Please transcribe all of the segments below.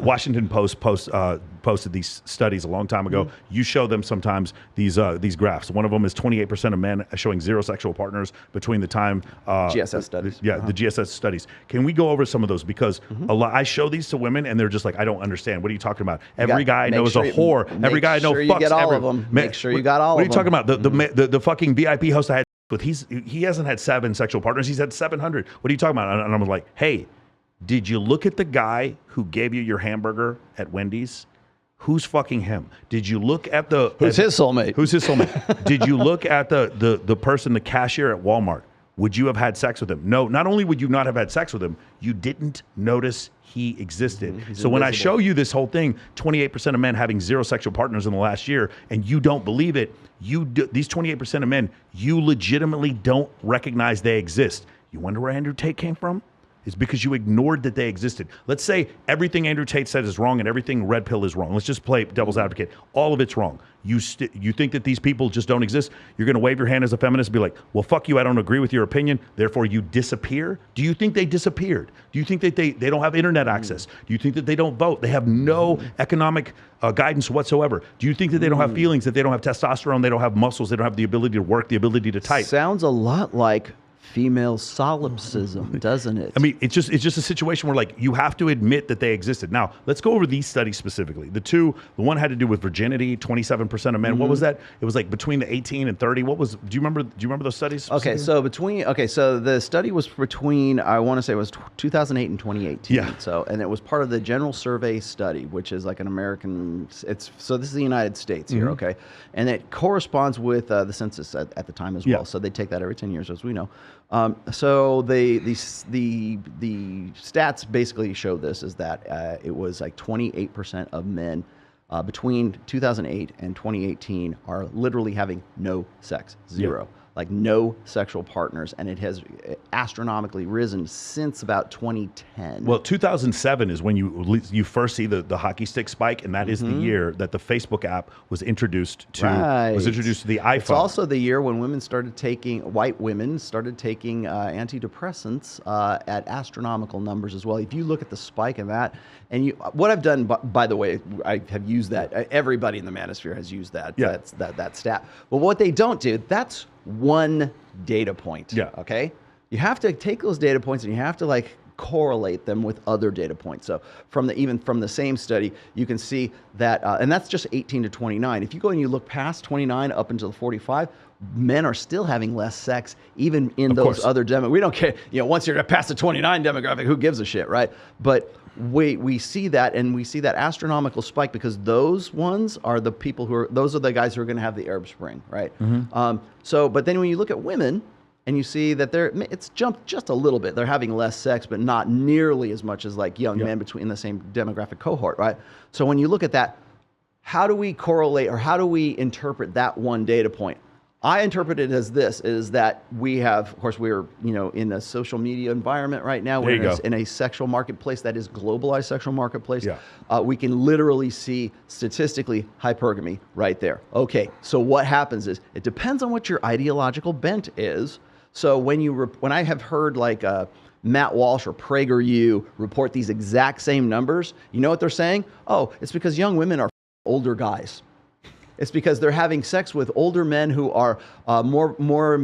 Washington Post posted these studies a long time ago. You show them sometimes these graphs. One of them is 28% of men showing 0 sexual partners between the time GSS studies. The GSS studies. Can we go over some of those? Because I show these to women and they're just like, I don't understand. What are you talking about? Every guy knows a whore. Every guy knows fucks. Make sure you get all of them. Make sure you got all of them. What are you talking about? The fucking VIP host I had with, he hasn't had 7 sexual partners. He's had 700. What are you talking about? And I'm like, hey, did you look at the guy who gave you your hamburger at Wendy's? Who's fucking him? Did you look at the... Who's his soulmate? Who's his soulmate? Did you look at the person, the cashier at Walmart? Would you have had sex with him? No, not only would you not have had sex with him, you didn't notice he existed. So when I show you this whole thing, 28% of men having 0 sexual partners in the last year, and you don't believe it, these 28% of men, you legitimately don't recognize they exist. You wonder where Andrew Tate came from? It's because you ignored that they existed. Let's say everything Andrew Tate said is wrong and everything Red Pill is wrong. Let's just play devil's advocate. All of it's wrong. You think that these people just don't exist? You're going to wave your hand as a feminist and be like, well, fuck you, I don't agree with your opinion, therefore you disappear? Do you think they disappeared? Do you think that they don't have internet access? Do you think that they don't vote? They have no economic guidance whatsoever. Do you think that they don't have feelings, that they don't have testosterone, they don't have muscles, they don't have the ability to work, the ability to type? Sounds a lot like female solipsism, doesn't it? I mean, it's just a situation where, like, you have to admit that they existed. Now, let's go over these studies specifically. The one had to do with virginity, 27% of men. What was that? It was like between the 18 and 30. What was, do you remember those studies? Okay, so the study was between, I want to say it was 2008 and 2018. Yeah. So, and it was part of the General Survey Study, which is like an American, so this is the United States here, okay? And it corresponds with the census at the time as well. So they take that every 10 years, as we know. So the stats basically show this, is that it was like 28% of men between 2008 and 2018 are literally having no sex, 0. Yeah. Like no sexual partners, and it has astronomically risen since about 2010. Well, 2007 is when you first see the hockey stick spike, and that is the year that the Facebook app was introduced to the iPhone. It's also the year when white women started taking antidepressants at astronomical numbers as well. If you look at the spike in that, and what I've done, by the way, I have used that. Everybody in the manosphere has used that. Yeah. That stat. But what they don't do, that's one data point. Yeah. Okay. You have to take those data points and you have to like correlate them with other data points. So even from the same study, you can see that, and that's just 18 to 29. If you go and you look past 29 up until 45, men are still having less sex, even in those other demographics. We don't care. Once you're past the 29 demographic, who gives a shit, right? But we see that, and we see that astronomical spike because those ones are the people those are the guys who are going to have the Arab Spring, right? But then when you look at women, and you see that it's jumped just a little bit. They're having less sex, but not nearly as much as like young men in the same demographic cohort, right? So when you look at that, how do we correlate, or how do we interpret that one data point? I interpret it as this, is that we have, of course, we're in a social media environment right now. We're in a sexual marketplace that is globalized sexual marketplace. Yeah. We can literally see statistically hypergamy right there. Okay, so what happens is, it depends on what your ideological bent is. So when I have heard like Matt Walsh or PragerU report these exact same numbers, you know what they're saying? Oh, it's because young women are older guys. It's because they're having sex with older men who are more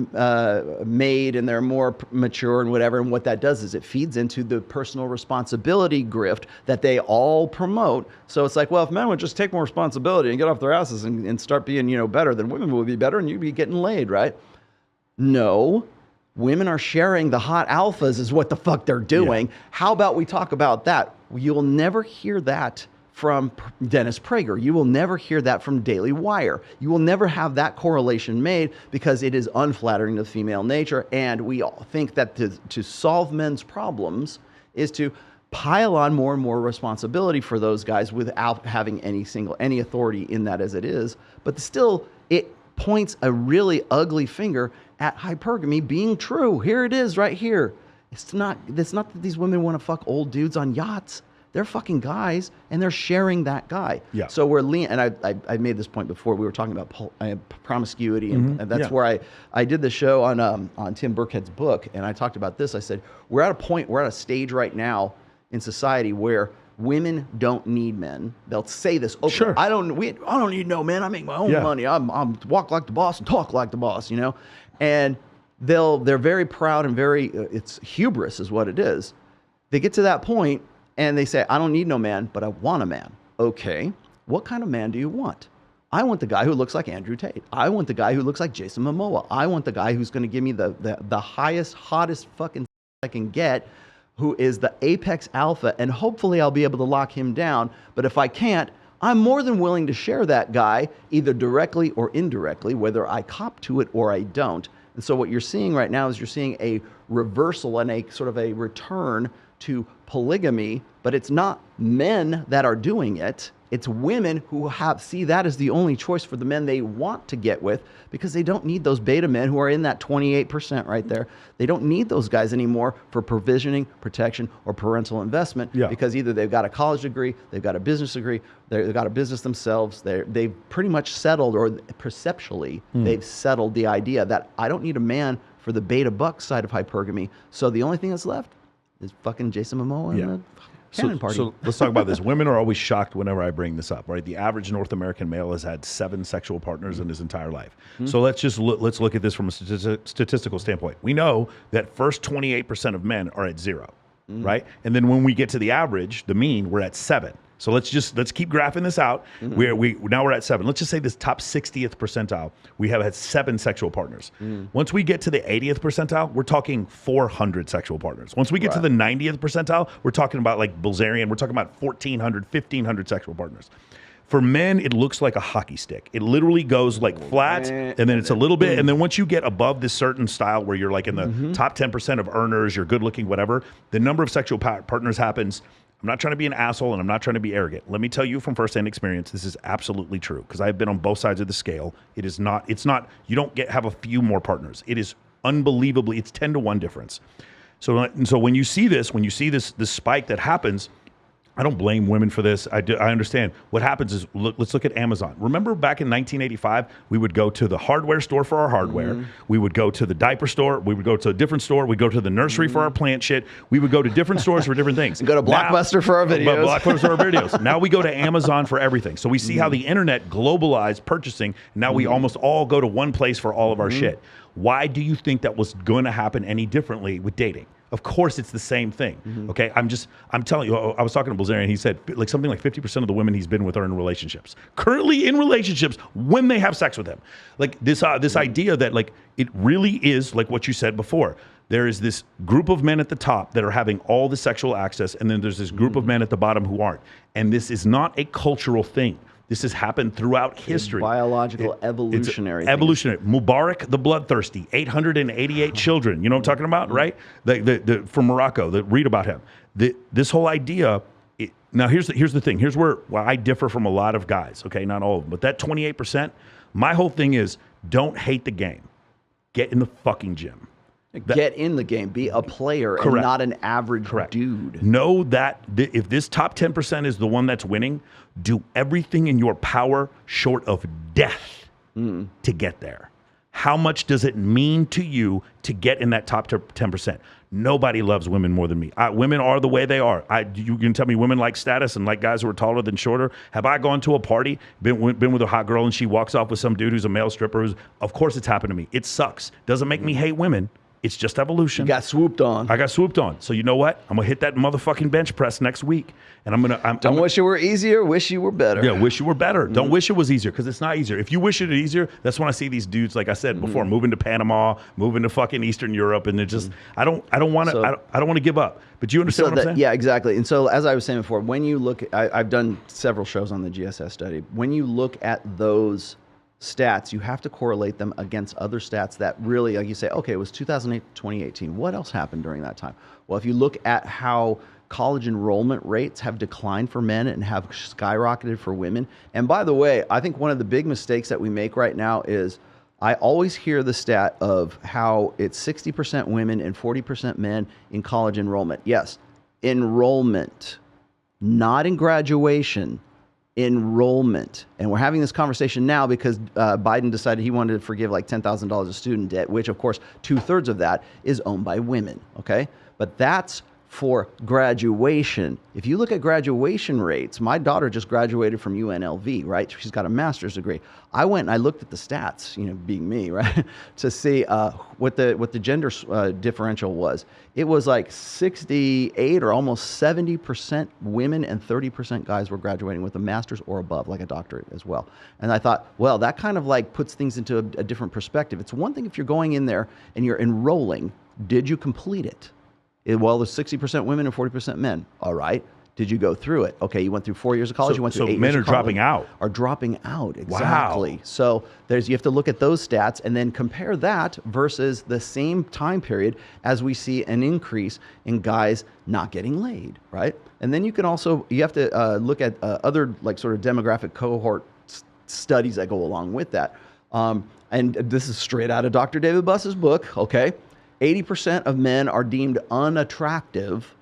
made, and they're more mature and whatever. And what that does is it feeds into the personal responsibility grift that they all promote. So it's like, well, if men would just take more responsibility and get off their asses and start being better, then women would be better and you'd be getting laid, right? No. Women are sharing the hot alphas is what the fuck they're doing. Yeah. How about we talk about that? You'll never hear that from Dennis Prager. You will never hear that from Daily Wire. You will never have that correlation made because it is unflattering to female nature. And we all think that to solve men's problems is to pile on more and more responsibility for those guys without having any authority in that as it is. But still, it points a really ugly finger at hypergamy being true. Here it is right here. It's not that these women want to fuck old dudes on yachts. They're fucking guys, and they're sharing that guy. Yeah. So we're and I made this point before. We were talking about promiscuity, and that's where I did the show on Tim Burkhead's book, and I talked about this. I said, we're at a stage right now in society where women don't need men. They'll say this. Okay, Sure. I don't need no man. I make my own Yeah. money. I'm walk like the boss and talk like the boss, you know? And they're very proud and very, it's hubris is what it is. They get to that point and they say, I don't need no man, but I want a man. Okay, what kind of man do you want? I want the guy who looks like Andrew Tate. I want the guy who looks like Jason Momoa. I want the guy who's going to give me the highest, hottest fucking I can get, who is the apex alpha, and hopefully I'll be able to lock him down. But if I can't, I'm more than willing to share that guy, either directly or indirectly, whether I cop to it or I don't. And so what you're seeing right now is you're seeing a reversal and a sort of a return to polygamy, but it's not men that are doing it. It's women who see that as the only choice for the men they want to get with, because they don't need those beta men who are in that 28% right there. They don't need those guys anymore for provisioning, protection, or parental investment, because either they've got a college degree, they've got a business degree, they've got a business themselves, they've pretty much settled, or perceptually, they've settled the idea that I don't need a man for the beta buck side of hypergamy. So the only thing that's left is fucking Jason Momoa and the cannon party. So let's talk about this. Women are always shocked whenever I bring this up, right? The average North American male has had 7 sexual partners in his entire life. So let's look at this from a statistical standpoint. We know that first 28% of men are at 0, right? And then when we get to the average, the mean, we're at 7. So let's keep graphing this out. Now we're at 7. Let's just say this top 60th percentile, we have had 7 sexual partners. Once we get to the 80th percentile, we're talking 400 sexual partners. Once we get to the 90th percentile, we're talking about like Bilzerian, we're talking about 1,400, 1,500 sexual partners. For men, it looks like a hockey stick. It literally goes like flat, and then it's a little bit, and then once you get above this certain style where you're like in the top 10% of earners, you're good looking, whatever, the number of sexual partners happens. I'm not trying to be an asshole, and I'm not trying to be arrogant. Let me tell you from firsthand experience, this is absolutely true, because I've been on both sides of the scale. It's not, you don't have a few more partners. It is unbelievably, it's 10 to 1 difference. So when you see this spike that happens, I don't blame women for this. I understand. What happens is, let's look at Amazon. Remember back in 1985, we would go to the hardware store for our hardware. We would go to the diaper store. We would go to a different store. We'd go to the nursery for our plant shit. We would go to different stores for different things. And go to Blockbuster for our videos. Blockbuster for our videos. Now we go to Amazon for everything. So we see how the internet globalized purchasing. And now we almost all go to one place for all of our shit. Why do you think that was going to happen any differently with dating? Of course, it's the same thing. Okay, I'm telling you. I was talking to Bilzerian. He said like something like 50% of the women he's been with are in relationships. Currently in relationships when they have sex with him. Like this idea that like it really is like what you said before. There is this group of men at the top that are having all the sexual access, and then there's this group of men at the bottom who aren't. And this is not a cultural thing. This has happened throughout history. Biological, evolutionary. Evolutionary. Mubarak the bloodthirsty, 888 children. You know what I'm talking about, right? From Morocco. Read about him. This whole idea. Now here's the thing. Here's where I differ from a lot of guys. Okay, not all of them, but that 28%. My whole thing is, don't hate the game. Get in the fucking gym. Get in the game. Be a player and not an average dude. Know that if this top 10% is the one that's winning, do everything in your power short of death to get there. How much does it mean to you to get in that top 10%? Nobody loves women more than me. Women are the way they are. You can tell me women like status and like guys who are taller than shorter. Have I gone to a party, been with a hot girl, and she walks off with some dude who's a male stripper? Of course it's happened to me. It sucks. Doesn't make me hate women. It's just evolution. You got swooped on. I got swooped on. So you know what? I'm gonna hit that motherfucking bench press next week, and Don't wish it were easier. Wish you were better. Yeah, wish you were better. Don't wish it was easier, because it's not easier. If you wish it easier, that's when I see these dudes, like I said before, moving to Panama, moving to fucking Eastern Europe, and they're just I don't want to give up. But you understand what I'm saying? Yeah, exactly. And so as I was saying before, when you look, I've done several shows on the GSS study. When you look at those stats, you have to correlate them against other stats that really, like you say, okay, it was 2008 to 2018. What else happened during that time? Well, if you look at how college enrollment rates have declined for men and have skyrocketed for women. And by the way, I think one of the big mistakes that we make right now is I always hear the stat of how it's 60% women and 40% men in college enrollment. Yes, enrollment, not in graduation. Enrollment. And we're having this conversation now because Biden decided he wanted to forgive like $10,000 of student debt, which of course 2/3 of that is owned by women. Okay, but that's for graduation. If you look at graduation rates, my daughter just graduated from UNLV, right? She's got a master's degree. I went and I looked at the stats, you know, being me, right, to see what the gender differential was. It was like 68 or almost 70% women and 30% guys were graduating with a master's or above, like a doctorate as well. And I thought, well, that kind of like puts things into a different perspective. It's one thing if you're going in there and you're enrolling, did you complete it? Well, there's 60% women and 40% men. All right. Did you go through it? Okay, you went through 4 years of college. You went through 8 years of college. So men are dropping out. Are dropping out, exactly. Wow. So you have to look at those stats and then compare that versus the same time period as we see an increase in guys not getting laid, right? And then you have to look at other like sort of demographic cohort studies that go along with that. And this is straight out of Dr. David Buss's book, okay? 80% of men are deemed unattractive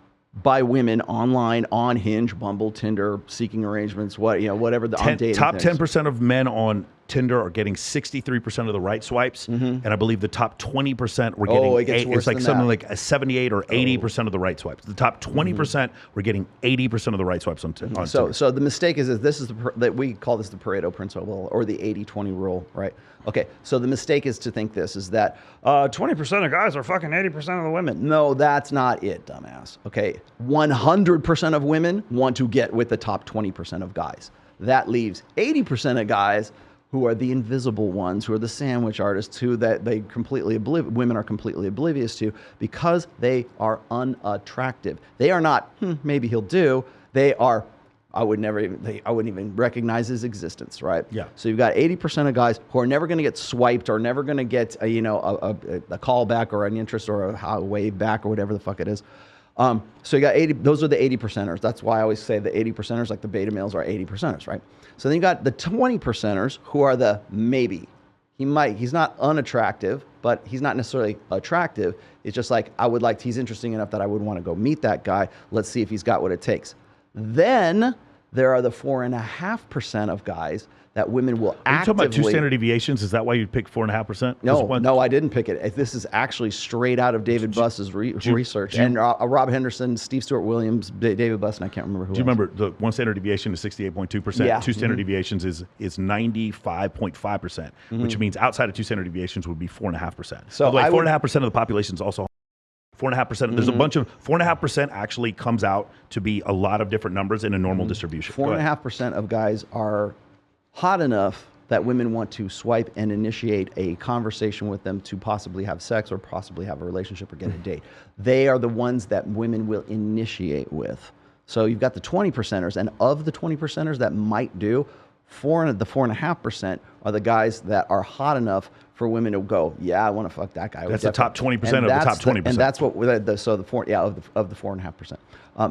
by women online, on Hinge, Bumble, Tinder, seeking arrangements, whatever on dating. Top 10% of men on Tinder are getting 63% of the right swipes, and I believe the top 20% were getting it's like something like a 78 or 80% of the right swipes. The top 20% were getting 80% of the right swipes on Tinder. So the mistake is that this is that we call this the Pareto principle or the 80-20 rule, right? Okay, so the mistake is to think this is that 20% of guys are fucking 80% of the women. No, that's not it, dumbass. Okay, 100% of women want to get with the top 20% of guys. That leaves 80% of guys who are the invisible ones, who are the sandwich artists, who that women are completely oblivious to because they are unattractive. They are not, maybe he'll do. They are, I wouldn't even recognize his existence, right? Yeah. So you've got 80% of guys who are never going to get swiped or never going to get a call back or an interest or a wave back or whatever the fuck it is. So you got 80, those are the 80%ers. That's why I always say the 80%ers, like the beta males are 80%ers, right? So then you got the 20%ers who are the maybe. He's not unattractive, but he's not necessarily attractive. It's just like, he's interesting enough that I would want to go meet that guy. Let's see if he's got what it takes. Then there are the 4.5% of guys that women will actively... Are you talking about 2 standard deviations? Is that why you picked 4.5%? No, I didn't pick it. This is actually straight out of David Buss's research. And Rob Henderson, Steve Stewart Williams, David Buss, and I can't remember who else. Do you remember the 1 standard deviation is 68.2%? Yeah. 2 standard deviations is 95.5%, which means outside of 2 standard deviations would be 4.5%. So by the way, 4.5% of the population is also 4.5%. There's a bunch of 4.5% actually comes out to be a lot of different numbers in a normal distribution. 4.5% of guys are hot enough that women want to swipe and initiate a conversation with them to possibly have sex or possibly have a relationship or get a date. They are the ones that women will initiate with. So you've got the 20%ers, and of the 20%ers that might do, the 4.5% are the guys that are hot enough for women to go, yeah, I want to fuck that guy. That's the top 20% of the top 20%. And that's what of the 4.5%.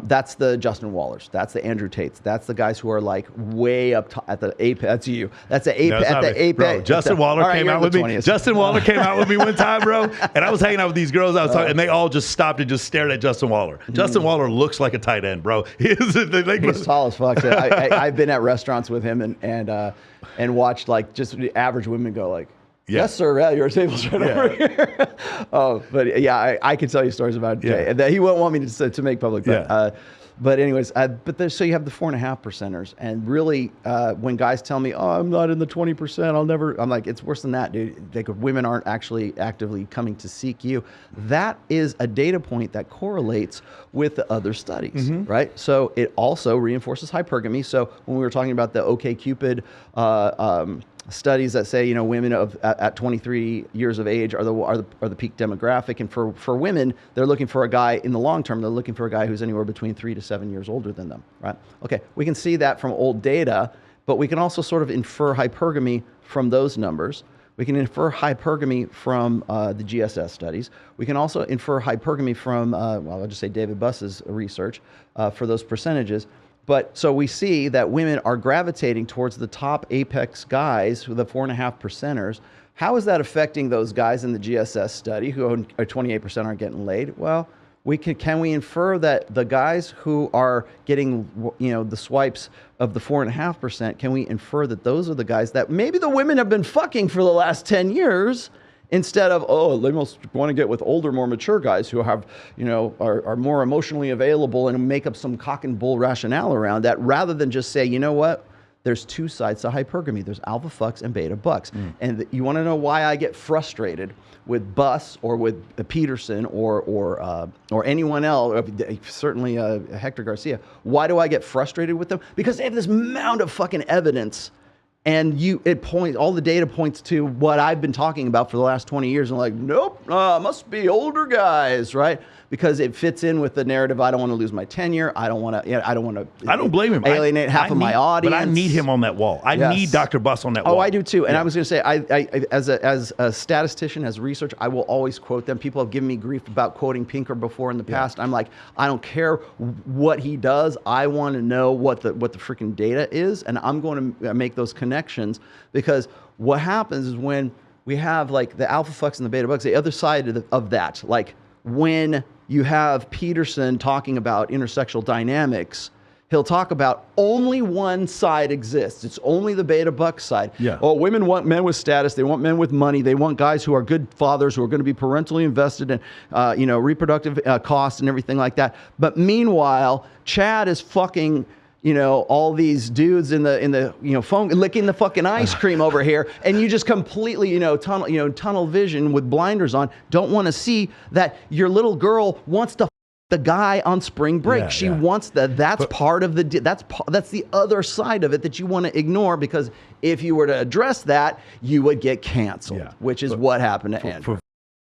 That's the Justin Wallers. That's the Andrew Tates. That's the guys who are like way up top at the apex. That's you. That's the apex. At the apex. Bro, Justin Waller came out with me. Justin Waller came out with me one time, bro. And I was hanging out with these girls. I was talking, and they all just stopped and just stared at Justin Waller. Justin Waller looks like a tight end, bro. He's tall as fuck. I've been at restaurants with him and watched like just the average women go like, yes, sir. Yeah, your table's right over here. But yeah, I can tell you stories about Jay, and that he won't want me to make public. But anyways, so you have the 4.5%ers, and really, when guys tell me, "Oh, I'm not in the 20%," I'm like, it's worse than that, dude. Like, women aren't actually actively coming to seek you. That is a data point that correlates with the other studies, right? So it also reinforces hypergamy. So when we were talking about the OkCupid studies that say, women at 23 years of age are the peak demographic, and for women, they're looking for a guy in the long term. They're looking for a guy who's anywhere between 3 to 7 years older than them, right? Okay, we can see that from old data, but we can also sort of infer hypergamy from those numbers. We can infer hypergamy from the GSS studies. We can also infer hypergamy from, I'll just say David Buss's research for those percentages. But so we see that women are gravitating towards the top apex guys, the 4.5%ers. How is that affecting those guys in the GSS study who are 28% aren't getting laid? Well, can we infer that the guys who are getting the swipes of the 4.5%, can we infer that those are the guys that maybe the women have been fucking for the last 10 years, instead of, oh, they must want to get with older, more mature guys who have, you know, are more emotionally available and make up some cock and bull rationale around that, rather than just say, you know what? There's two sides to hypergamy. There's alpha fucks and beta bucks. And you want to know why I get frustrated with Buss or with Peterson or anyone else, certainly Hector Garcia. Why do I get frustrated with them? Because they have this mound of fucking evidence, and all the data points to what I've been talking about for the last 20 years. And like, nope, must be older guys, right? Because it fits in with the narrative. I don't want to lose my tenure. I don't want to. I don't want to. I don't blame him. Alienate half of my audience. But I need him on that wall. I need Dr. Buss on that wall. Oh, I do too. And I was going to say, as a statistician, as a researcher, I will always quote them. People have given me grief about quoting Pinker before in the past. I'm like, I don't care what he does. I want to know what the freaking data is, and I'm going to make those connections, because what happens is when we have like the alpha fucks and the beta bucks, the other side of that, like when you have Peterson talking about intersexual dynamics, he'll talk about only one side exists. It's only the beta buck side. Yeah. Oh, women want men with status. They want men with money. They want guys who are good fathers, who are going to be parentally invested in, reproductive costs and everything like that. But meanwhile, Chad is fucking, all these dudes in the phone, licking the fucking ice cream over here, and you just completely, tunnel vision with blinders on, don't want to see that your little girl wants to the guy on spring break. She wants that's part of that's the other side of it that you want to ignore, because if you were to address that, you would get canceled, which is what happened to Andrew.